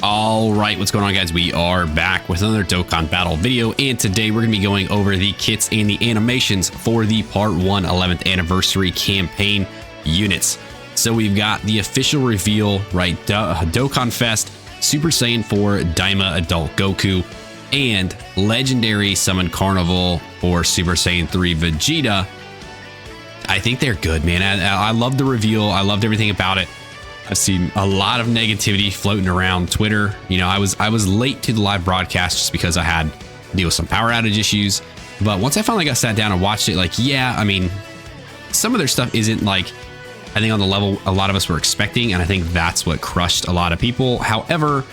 All right, what's going on, guys? We are back with another Dokkan Battle video, and today we're going to be going over the kits and the animations for the Part 1 11th Anniversary Campaign units. So we've got the official reveal, right? Dokkan Fest Super Saiyan 4 DAIMA Adult Goku, and Legendary Summon Carnival for Super Saiyan 3 Vegeta. I think they're good, man. I love the reveal. I loved everything about it. I've seen a lot of negativity floating around Twitter. You know, I was late to the live broadcast just because I had to deal with some power outage issues. But once I finally got sat down and watched it, like, yeah, I mean, some of their stuff isn't like, I think on the level a lot of us were expecting, and I think that's what crushed a lot of people. However,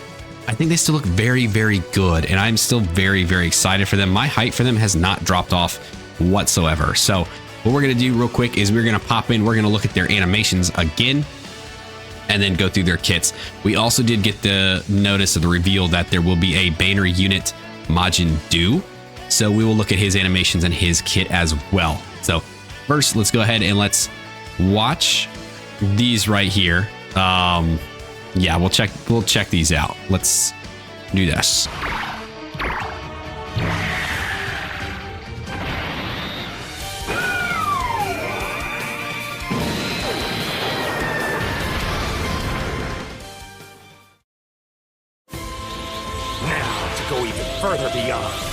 I think they still look very, very good, and I'm still very, very excited for them. My hype for them has not dropped off whatsoever. So what we're going to do real quick is we're going to pop in, we're going to look at their animations again, and then go through their kits. We also did get the notice of the reveal that there will be a banner unit Majin Do. So we will look at his animations and his kit as well. So first, let's go ahead and let's watch these right here. Yeah, we'll check these out. Let's do this. Go even further beyond.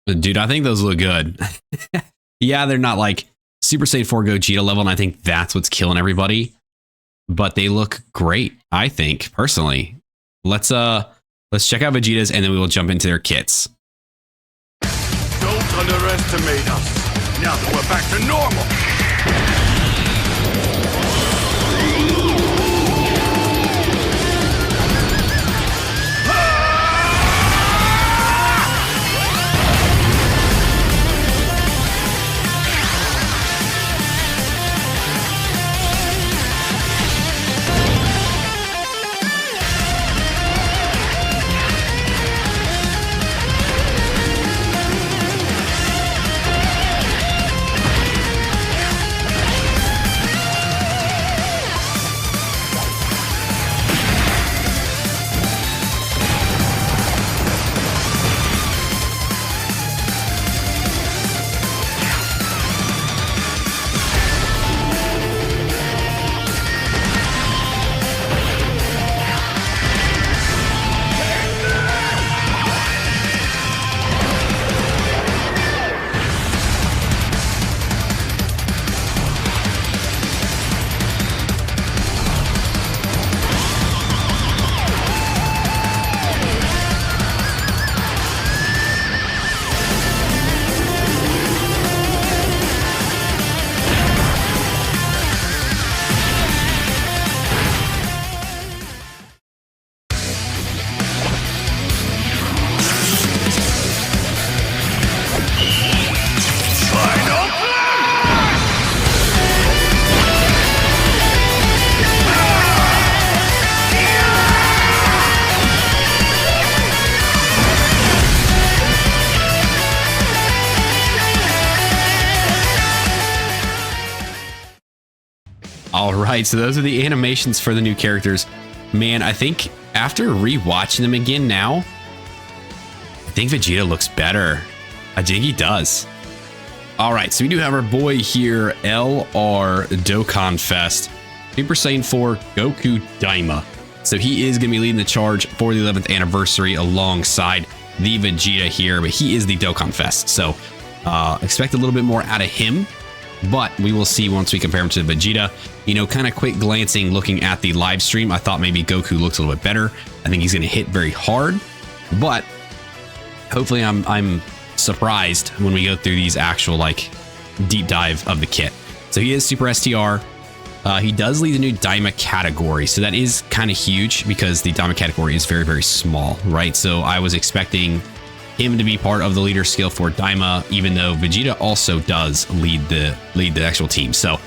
Dude, I think those look good. Yeah, they're not like Super Saiyan 4 Gogeta level, and I think that's what's killing everybody. But they look great, I think, personally. Let's check out Vegeta's, and then we will jump into their kits. Don't underestimate us. Now that we're back to normal. All right, so those are the animations for the new characters. Man, I think after rewatching them again now, I think Vegeta looks better. I think he does. All right, so we do have our boy here, LR Dokkan Fest, Super Saiyan 4 Goku DAIMA. So he is going to be leading the charge for the 11th anniversary alongside the Vegeta here, but he is the Dokkan Fest. So expect a little bit more out of him, but we will see once we compare him to the Vegeta. You know, kind of quick glancing, looking at the live stream, I thought maybe Goku looks a little bit better. I think he's going to hit very hard, but hopefully I'm surprised when we go through these actual like deep dive of the kit. So he is Super STR. He does lead the new DAIMA category, so that is kind of huge because the DAIMA category is very, very small, right? So I was expecting him to be part of the leader skill for DAIMA, even though Vegeta also does lead the actual team. So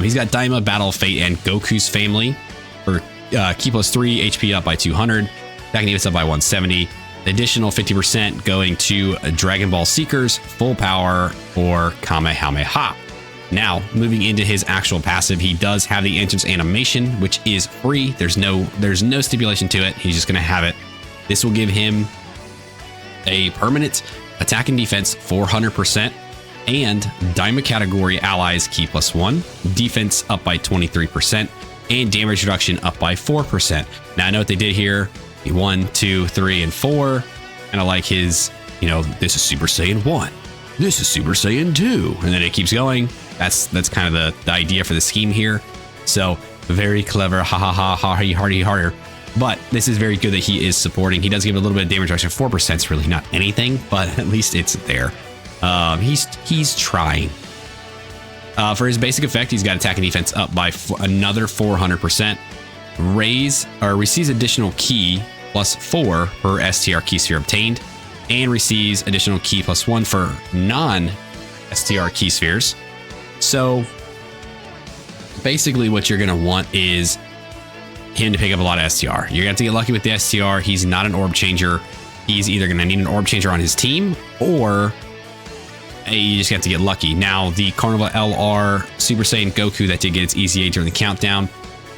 he's got DAIMA, Battle, Fate, and Goku's family for Ki plus 3, HP up by 200, attacking defense up by 170. Additional 50% going to Dragon Ball Seekers, full power, or Kamehameha. Now, moving into his actual passive, he does have the entrance animation, which is free. There's no stipulation to it. He's just going to have it. This will give him a permanent attack and defense 400%, and DAIMA category allies Ki plus 1, defense up by 23%, and damage reduction up by 4%. Now, I know what they did here. 1, 2, 3, and 4. And I like his, you know, this is Super Saiyan 1. This is Super Saiyan 2. And then it keeps going. That's kind of the idea for the scheme here. So very clever. Ha ha ha, harder. But this is very good that he is supporting. He does give a little bit of damage reduction. 4% is really not anything, but at least it's there. He's trying. For his basic effect, he's got attack and defense up by another 400%. Receives additional Ki plus 4 per STR Ki sphere obtained, and receives additional Ki plus 1 for non-STR Ki spheres. So basically what you're going to want is him to pick up a lot of STR. You're going to have to get lucky with the STR. He's not an orb changer. He's either going to need an orb changer on his team, or you just have to get lucky. Now, the Carnival LR Super Saiyan Goku that did get its EZA during the countdown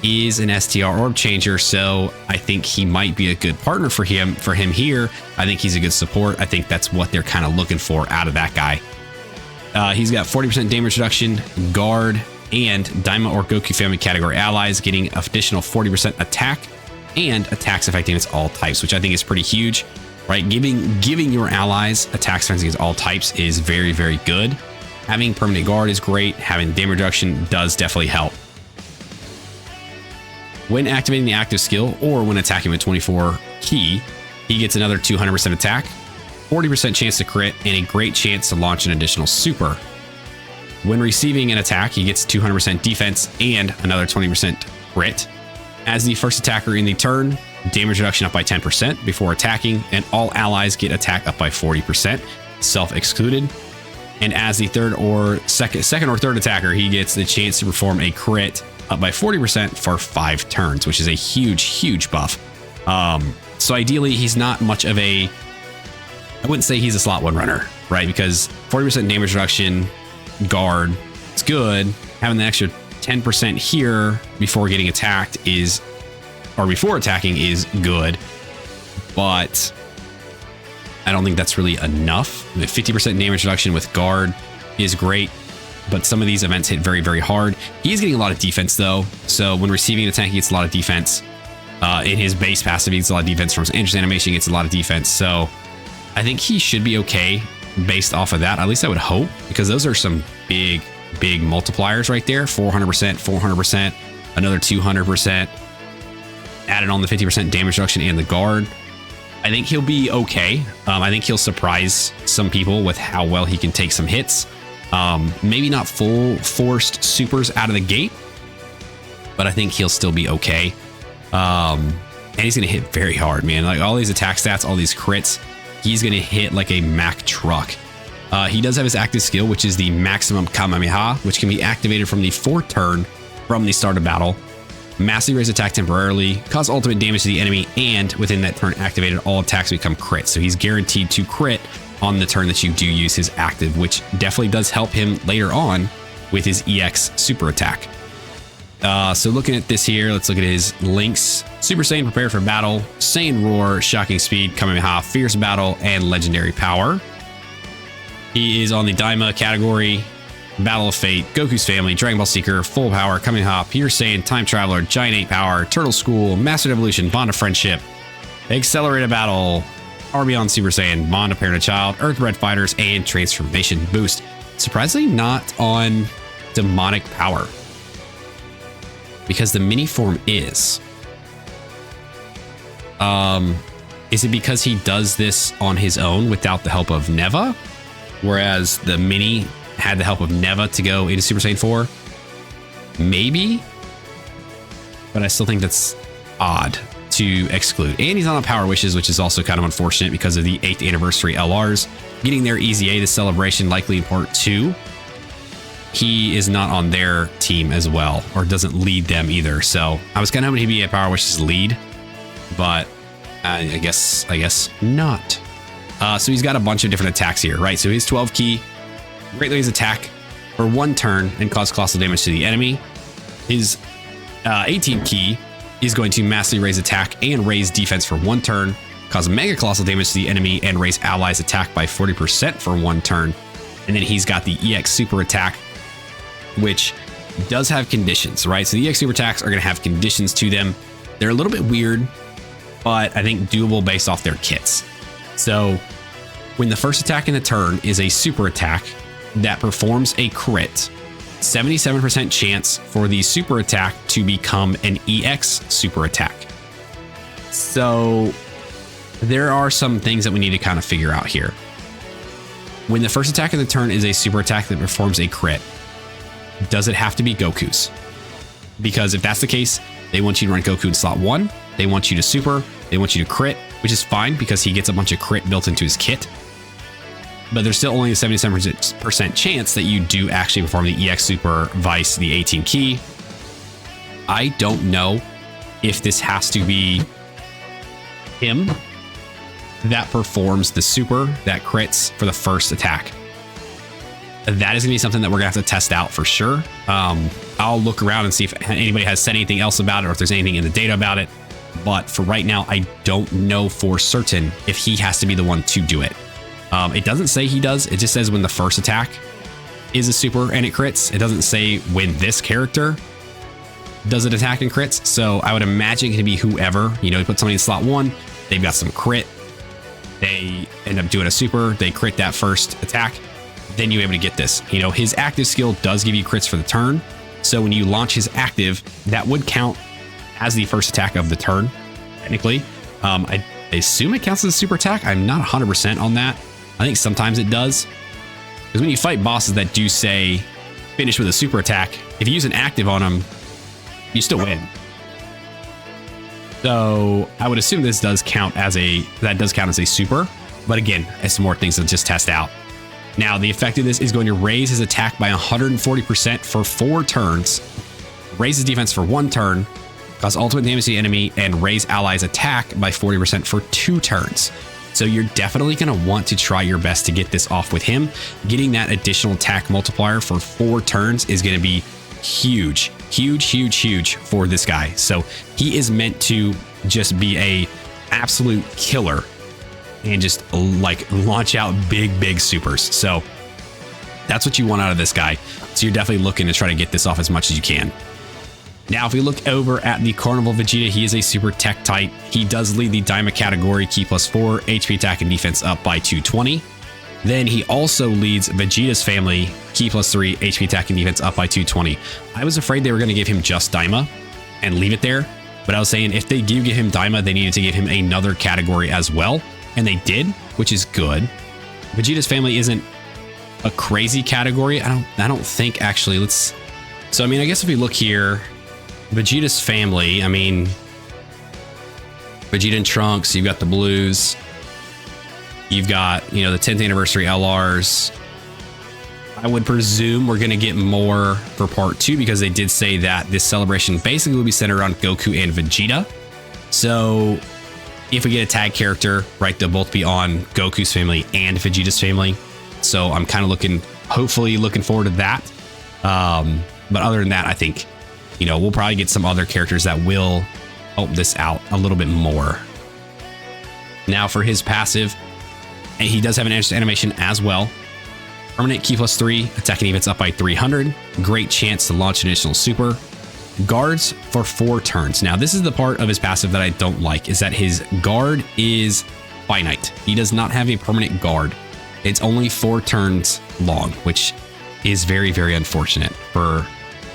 is an STR orb changer, so I think he might be a good partner for him here. I think he's a good support. I think that's what they're kind of looking for out of that guy. He's got 40% damage reduction, guard, and DAIMA or Goku family category allies getting additional 40% attack and attacks affecting its all types, which I think is pretty huge, right? Giving your allies attacks affecting its all types is very, very good. Having permanent guard is great. Having damage reduction does definitely help. When activating the active skill or when attacking with 24 Ki, he gets another 200% attack, 40% chance to crit, and a great chance to launch an additional super. When receiving an attack, he gets 200% defense and another 20% crit. As the first attacker in the turn, damage reduction up by 10% before attacking, and all allies get attack up by 40%, self-excluded. And as the second or third attacker, he gets the chance to perform a crit up by 40% for 5 turns, which is a huge buff. So ideally, he's not much of I wouldn't say he's a slot 1 runner, right? Because 40% damage reduction, guard, it's good. Having the extra 10% here before getting attacked before attacking is good, but I don't think that's really enough. The 50% damage reduction with guard is great, but some of these events hit very, very hard. He's getting a lot of defense though. So when receiving an attack, he gets a lot of defense. In his base passive, he gets a lot of defense. From his entrance animation, he gets a lot of defense. So I think he should be okay based off of that. At least I would hope, because those are some big multipliers right there. 400%, 400%, another 200%. Added on the 50% damage reduction and the guard. I think he'll be okay. I think he'll surprise some people with how well he can take some hits. Maybe not full forced supers out of the gate, but I think he'll still be okay. And he's going to hit very hard, man. Like all these attack stats, all these crits, he's going to hit like a Mack truck. He does have his active skill, which is the maximum Kamehameha, which can be activated from the 4th turn from the start of battle. Massively raise attack temporarily, cause ultimate damage to the enemy, and within that turn activated, all attacks become crit. So he's guaranteed to crit on the turn that you do use his active, which definitely does help him later on with his EX super attack. So looking at this here, let's look at his links. Super Saiyan, prepare for battle. Saiyan Roar, shocking speed, Kamehameha, fierce battle, and legendary power. He is on the DAIMA category. Battle of Fate, Goku's Family, Dragon Ball Seeker, Full Power, Kamehameha, Pure Saiyan, Time Traveler, Giant 8 Power, Turtle School, Mastered Evolution, Bond of Friendship, Accelerated Battle, Power Beyond Super Saiyan, Bond of Parent and Child, Earth Red Fighters, and Transformation Boost. Surprisingly not on Demonic Power, because the mini form is. Is it because he does this on his own without the help of Neva, whereas the mini had the help of Neva to go into Super Saiyan 4? Maybe, but I still think that's odd to exclude. And he's on a Power Wishes, which is also kind of unfortunate because of the 8th anniversary LRs getting their Easy A, the celebration, likely in part 2. He is not on their team as well, or doesn't lead them either. So I was kind of hoping he'd be a Power Wishes lead, but I guess not. So he's got a bunch of different attacks here, right? So his 12 key greatly his attack for 1 turn and cause colossal damage to the enemy. His 18 key is going to massively raise attack and raise defense for 1 turn, cause mega colossal damage to the enemy, and raise allies attack by 40% for 1 turn. And then he's got the EX super attack, which does have conditions, right? So the EX super attacks are going to have conditions to them. They're a little bit weird, but I think doable based off their kits. So when the first attack in the turn is a super attack that performs a crit, 77% chance for the super attack to become an EX super attack. So there are some things that we need to kind of figure out here. When the first attack of the turn is a super attack that performs a crit, does it have to be Goku's? Because if that's the case, they want you to run Goku in slot 1. They want you to super. They want you to crit, which is fine because he gets a bunch of crit built into his kit. But there's still only a 77% chance that you do actually perform the EX Super Vice, the 18 key. I don't know if this has to be him that performs the super that crits for the first attack. That is going to be something that we're going to have to test out for sure. I'll look around and see if anybody has said anything else about it or if there's anything in the data about it. But for right now, I don't know for certain if he has to be the one to do it. It doesn't say he does. It just says when the first attack is a super and it crits. It doesn't say when this character does it attack and crits. So I would imagine it to be whoever, you know, you put somebody in slot 1, they've got some crit. They end up doing a super, they crit that first attack. Then you're able to get this. You know, his active skill does give you crits for the turn. So when you launch his active, that would count as the first attack of the turn, technically. I assume it counts as a super attack. I'm not 100% on that. I think sometimes it does. Because when you fight bosses that do say finish with a super attack, if you use an active on them, you still win. So I would assume this does count as a super. But again, it's more things to just test out. Now, the effect of this is going to raise his attack by 140% for 4 turns, raise his defense for 1 turn, cause ultimate damage to the enemy, and raise allies' attack by 40% for 2 turns. So you're definitely going to want to try your best to get this off with him. Getting that additional attack multiplier for 4 turns is going to be huge, huge, huge, huge for this guy. So he is meant to just be a absolute killer and just like launch out big supers. So that's what you want out of this guy. So you're definitely looking to try to get this off as much as you can. Now, if we look over at the Carnival Vegeta, he is a super tech type. He does lead the DAIMA category, key +4, HP attack and defense up by 220. Then he also leads Vegeta's family, key +3, HP attack and defense up by 220. I was afraid they were going to give him just DAIMA and leave it there. But I was saying if they do give him DAIMA, they needed to give him another category as well. And they did, which is good. Vegeta's family isn't a crazy category. I don't think actually. So I mean, I guess if we look here, Vegeta's family, I mean, Vegeta and Trunks, you've got the Blues, you've got, you know, the 10th anniversary LRs. I would presume we're going to get more for part 2 because they did say that this celebration basically will be centered around Goku and Vegeta. So if we get a tag character, right, they'll both be on Goku's family and Vegeta's family. So I'm kind of hopefully looking forward to that. But other than that, I think you know, we'll probably get some other characters that will help this out a little bit more. Now for his passive, and he does have an animation as well. Permanent key +3, attacking defense up by 300. Great chance to launch an additional super. Guards for 4 turns. Now this is the part of his passive that I don't like, is that his guard is finite. He does not have a permanent guard. It's only 4 turns long, which is very, very unfortunate for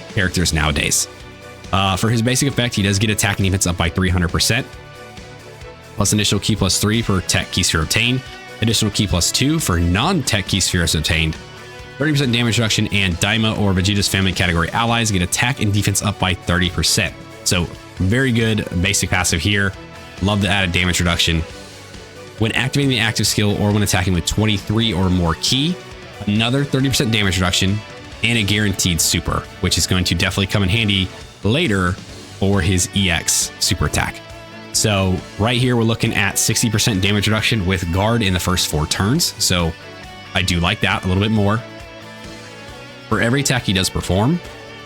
characters nowadays. For his basic effect, he does get attacking defense up by 300%, plus initial key +3 for tech key sphere obtained, additional key +2 for non-tech key spheres obtained, 30% damage reduction, and Daima or Vegeta's family category allies get attack and defense up by 30%. So very good basic passive here. Love the added damage reduction. When activating the active skill or when attacking with 23 or more key, another 30% damage reduction and a guaranteed super, which is going to definitely come in handy later for his EX super attack. So right here, we're looking at 60% damage reduction with guard in the first 4 turns. So I do like that a little bit more. For every attack he does perform,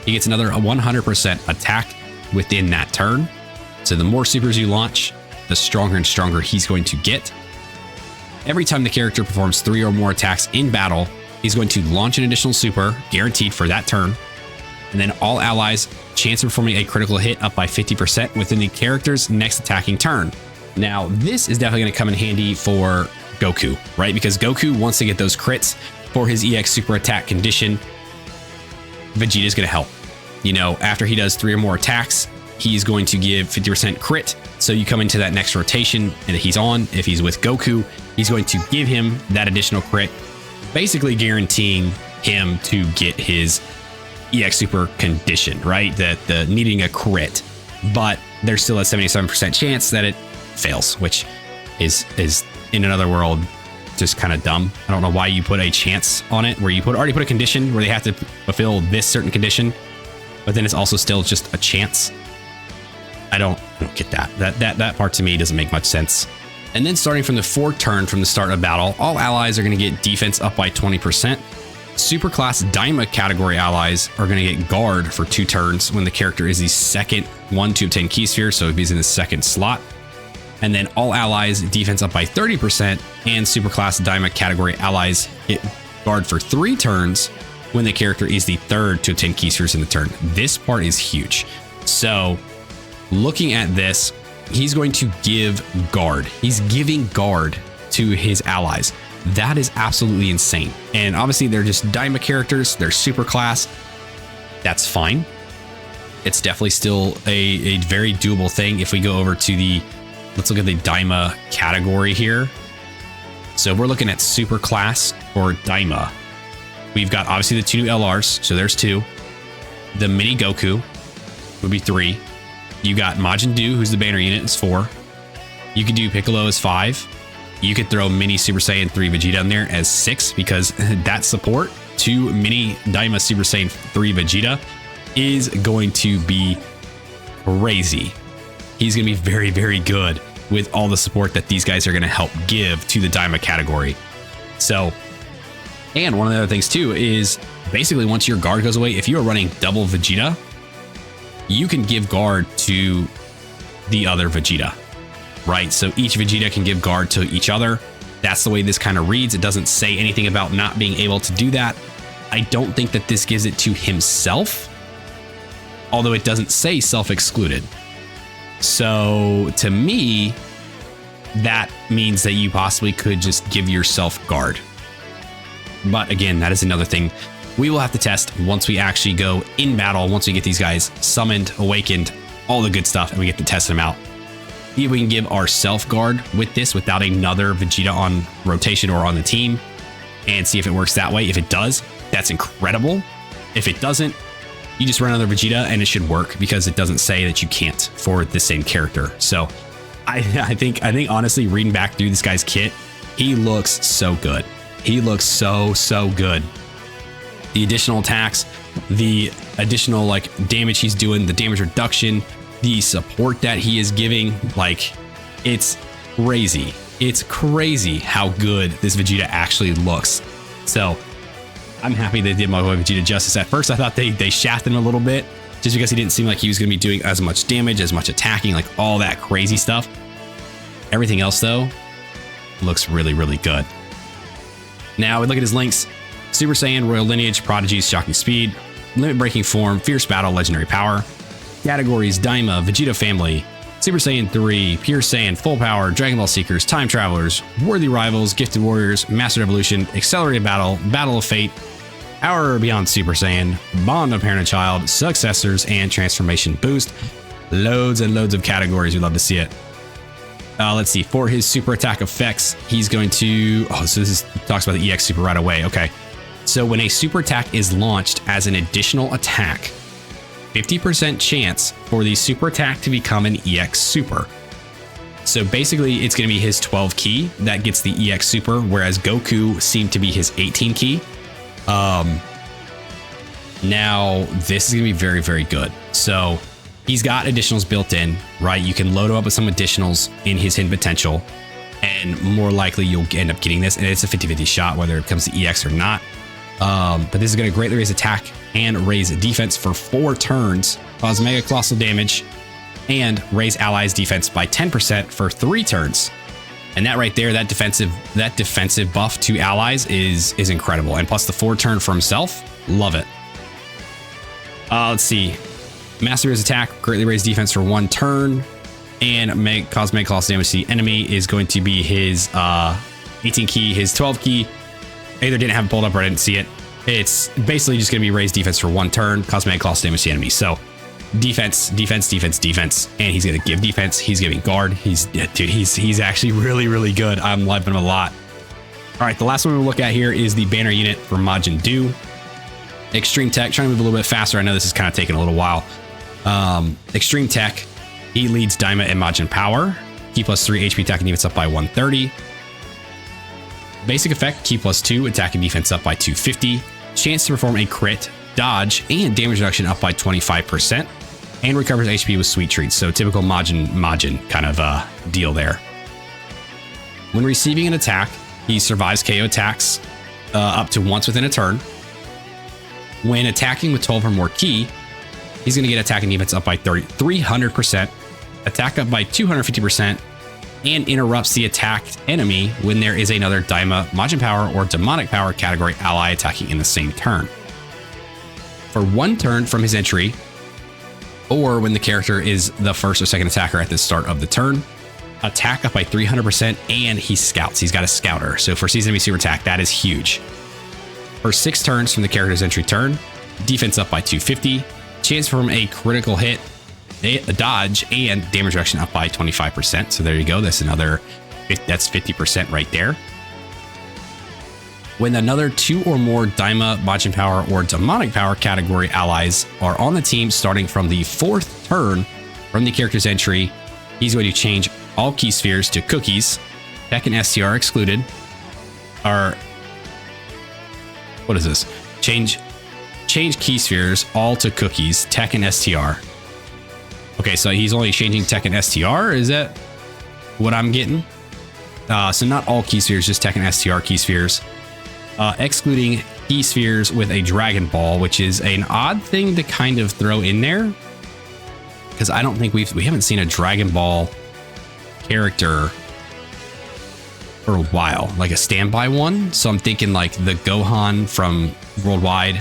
he gets another 100% attack within that turn. So the more supers you launch, the stronger and stronger he's going to get. Every time the character performs 3 or more attacks in battle, he's going to launch an additional super, guaranteed for that turn. And then all allies, chance of performing a critical hit up by 50% within the character's next attacking turn. Now, this is definitely going to come in handy for Goku, right? Because Goku wants to get those crits for his EX super attack condition. Vegeta is going to help. You know, after he does 3 or more attacks, he's going to give 50% crit. So you come into that next rotation and he's on. If he's with Goku, he's going to give him that additional crit, basically guaranteeing him to get his EX super condition, right? That the needing a crit, but there's still a 77% chance that it fails, which is in another world just kind of dumb. I don't know why you put a chance on it where you already put a condition where they have to fulfill this certain condition, but then it's also still just a chance. I don't get that. That part to me doesn't make much sense. And then starting from the 4th turn from the start of battle, all allies are going to get defense up by 20%. Superclass Daima category allies are going to get guard for 2 turns when the character is the second one to obtain key sphere, so if he's in the 2nd slot. And then all allies defense up by 30%, and superclass Daima category allies get guard for 3 turns when the character is the 3rd to obtain key spheres in the turn. This part is huge. So looking at this, he's going to give guard. He's giving guard to his allies. That is absolutely insane. And obviously they're just Daima characters. They're super class. That's fine. It's definitely still a very doable thing. If we go over to the, let's look at the Daima category here. So we're looking at super class or Daima. We've got obviously the 2 new LRs. So there's 2. The mini Goku would be 3. You got Majin Buu, who's the banner unit, is 4. You could do Piccolo as 5. You could throw mini Super Saiyan 3 Vegeta in there as 6, because that support to mini Daima Super Saiyan 3 Vegeta is going to be crazy. He's going to be very, very good with all the support that these guys are going to help give to the Daima category. So, and one of the other things too is basically once your guard goes away, if you are running double Vegeta, you can give guard to the other Vegeta, right? So each Vegeta can give guard to each other. That's the way this kind of reads. It doesn't say anything about not being able to do that. I don't think that this gives it to himself, although it doesn't say self-excluded. So to me, that means that you possibly could just give yourself guard. But again, that is another thing we will have to test once we actually go in battle, once we get these guys summoned, awakened, all the good stuff, and we get to test them out. See if we can give our self guard with this without another Vegeta on rotation or on the team, and see if it works that way. If it does, that's incredible. If it doesn't, you just run another Vegeta and it should work, because it doesn't say that you can't for the same character. So I think honestly, reading back through this guy's kit, he looks so good. He looks so good. The additional attacks, the additional like damage he's doing, the damage reduction, the support that he is giving, like it's crazy. It's crazy how good this Vegeta actually looks. So I'm happy they did my boy Vegeta justice. At first I thought they shafted him a little bit, just because he didn't seem like he was going to be doing as much damage, as much attacking, like all that crazy stuff. Everything else, though, looks really, really good. Now we look at his links: Super Saiyan, Royal Lineage, Prodigies, Shocking Speed, Limit Breaking Form, Fierce Battle, Legendary Power. Categories: DAIMA, Vegeta Family, Super Saiyan 3, Pure Saiyan, Full Power, Dragon Ball Seekers, Time Travelers, Worthy Rivals, Gifted Warriors, Master Evolution, Accelerated Battle, Battle of Fate, Power Beyond Super Saiyan, Bond of Parent and Child, Successors, and Transformation Boost. Loads and loads of categories. We'd love to see it. Let's see. For his super attack effects, he's going to... Oh, so this talks about the EX Super right away. Okay. So when a super attack is launched as an additional attack, 50% chance for the super attack to become an EX Super. So basically, it's going to be his 12 key that gets the EX Super, whereas Goku seemed to be his 18 key. Now, this is going to be very, very good. So he's got additionals built in, right? You can load him up with some additionals in his hidden potential, and more likely you'll end up getting this. And it's a 50-50 shot whether it comes to EX or not. But this is going to greatly raise attack and raise defense for 4 turns, cause mega colossal damage, and raise allies' defense by 10% for 3 turns. And that right there, that defensive buff to allies is incredible. And plus the 4 turn for himself, love it. Let's see. Master his attack, greatly raise defense for 1 turn, and cause mega colossal damage to the enemy is going to be his 18 key, his 12 key. Either didn't have it pulled up or I didn't see it. It's basically just going to be raised defense for 1 turn, cause mega colossal damage to the enemy. So defense, defense, defense, defense, and he's going to give defense. He's giving guard. He's actually really, really good. I'm liking him a lot. All right, the last one we'll look at here is the banner unit for Majin Doo. Extreme Tech, trying to move a little bit faster. I know this is kind of taking a little while. Extreme Tech, he leads DAIMA and Majin Power. Key plus 3 HP attack and defense up by 130. Basic effect, Key plus 2 attack and defense up by 250. Chance to perform a crit, dodge, and damage reduction up by 25%. And recovers HP with sweet treats. So typical Majin kind of deal there. When receiving an attack, he survives KO attacks up to once within a turn. When attacking with 12 or more ki, he's going to get attack and defense up by 300%, attack up by 250%, and interrupts the attacked enemy when there is another DAIMA, Majin Power, or Demonic Power category ally attacking in the same turn. For 1 turn from his entry, or when the character is the first or second attacker at the start of the turn, attack up by 300%, and he scouts. He's got a scouter. So for season enemy super attack, that is huge. For 6 turns from the character's entry turn, defense up by 250, chance from a critical hit, a dodge, and damage reduction up by 25%. So there you go. That's 50% right there. When another 2 or more DAIMA, Majin Power, or Demonic Power category allies are on the team starting from the 4th turn from the character's entry, he's going to change all key spheres to cookies, Tech and STR excluded. What is this? Change key spheres all to cookies, Tech and STR. Okay, so he's only changing Tech and STR? Is that what I'm getting? So not all key spheres, just Tech and STR key spheres. Excluding key spheres with a Dragon Ball, which is an odd thing to kind of throw in there, because I don't think we haven't seen a Dragon Ball character for a while, like a standby one. So I'm thinking like the Gohan from Worldwide.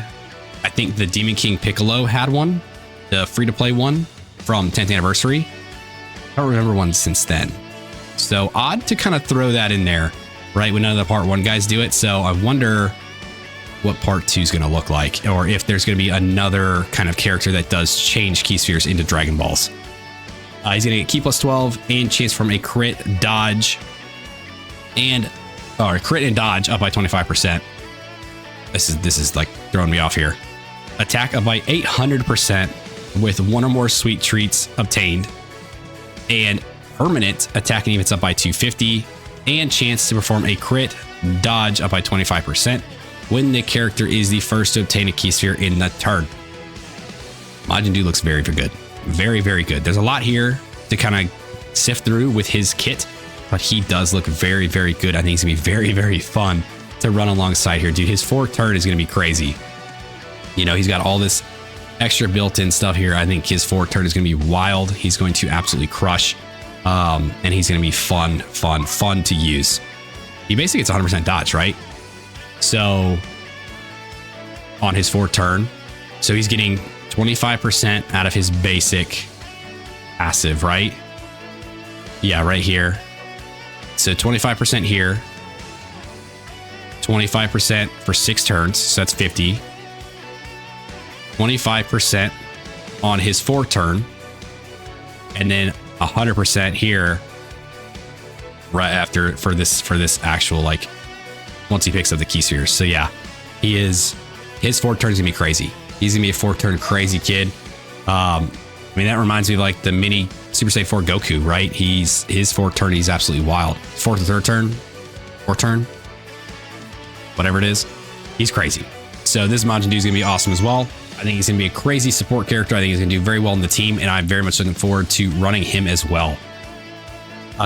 I think the Demon King Piccolo had one, the free-to-play one from 10th anniversary. I don't remember one since then. So odd to kind of throw that in there, right, when none of the part 1 guys do it. So I wonder what part 2 is going to look like, or if there's going to be another kind of character that does change key spheres into Dragon Balls. He's going to get key plus 12 and chance from a crit, dodge, or crit and dodge up by 25%. This is like throwing me off here. Attack up by 800% with 1 or more sweet treats obtained, and permanent attack and defense up by 250, and chance to perform a crit, dodge up by 25% when the character is the first to obtain a key sphere in the turn. Majin Doo looks very, very good. Very, very good. There's a lot here to kind of sift through with his kit, but he does look very, very good. I think it's going to be very, very fun to run alongside here, dude. His 4th turn is going to be crazy. You know, he's got all this extra built-in stuff here. I think his forward turn is going to be wild. He's going to absolutely crush. And he's going to be fun to use. He basically gets 100% dodge, right? So on his forward turn, so he's getting 25% out of his basic passive, right? Yeah, right here. So 25% here, 25% for 6 turns, so that's 50. 25% on his forward turn, and then 100% here right after for this actual, like, once he picks up the key spheres. So yeah, his forward turn is gonna be crazy. He's gonna be a 4-turn crazy kid. I mean, that reminds me of like the mini Super Saiyan 4 Goku, right? His forward turn, he's absolutely wild. Fourth or third turn, fourth turn, whatever it is, he's crazy. So this Majin Buu is gonna be awesome as well. I think he's gonna be a crazy support character. I think he's gonna do very well in the team, and I'm very much looking forward to running him as well.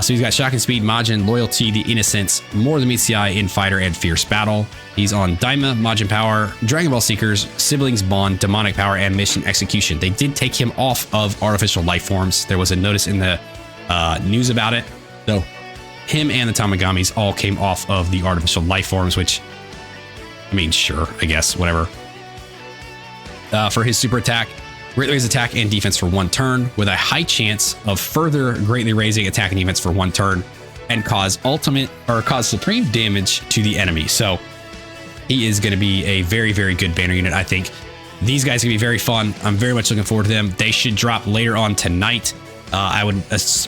So he's got Shocking Speed, Majin, Loyalty, the Innocence, More Than Meets the Eye, Infighter, and Fierce Battle. He's on Daima, Majin Power, Dragon Ball Seekers, Siblings Bond, Demonic Power, and Mission Execution. They did take him off of Artificial Life Forms. There was a notice in the news about it. So him and the Tamagamis all came off of the Artificial Life Forms, which, I mean, sure, I guess, whatever. For his super attack, greatly raise attack and defense for 1 turn, with a high chance of further greatly raising attack and defense for 1 turn, and cause supreme damage to the enemy. So he is going to be a very, very good banner unit. I think these guys are going to be very fun. I'm very much looking forward to them. They should drop later on tonight. I would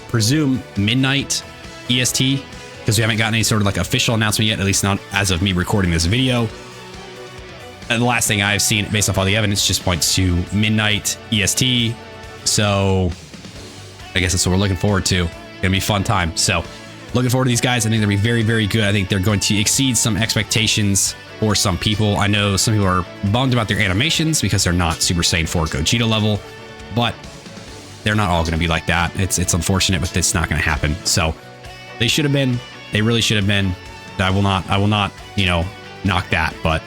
presume midnight EST, because we haven't gotten any sort of like official announcement yet, at least not as of me recording this video. And the last thing I've seen based off all the evidence just points to midnight EST. So I guess that's what we're looking forward to. Gonna be a fun time. So looking forward to these guys. I think they'll be very, very good. I think they're going to exceed some expectations for some people. I know some people are bummed about their animations because they're not Super Saiyan 4 Gogeta level, but they're not all going to be like that. It's unfortunate, but it's not going to happen. So they should have been. They really should have been. I will not, you know, knock that, but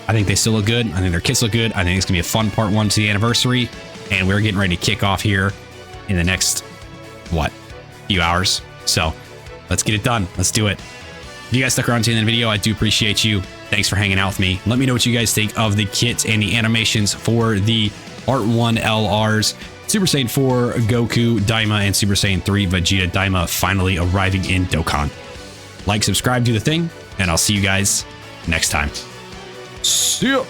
I think they still look good. I think their kits look good. I think it's gonna be a fun part 1 to the anniversary, and we're getting ready to kick off here in the next, few hours. So let's get it done. Let's do it. If you guys stuck around to the end of the video, I do appreciate you. Thanks for hanging out with me. Let me know what you guys think of the kits and the animations for the Part 1 LRs, Super Saiyan 4 Goku, Daima, and Super Saiyan 3 Vegeta Daima finally arriving in Dokkan. Like, subscribe, do the thing, and I'll see you guys next time. See ya.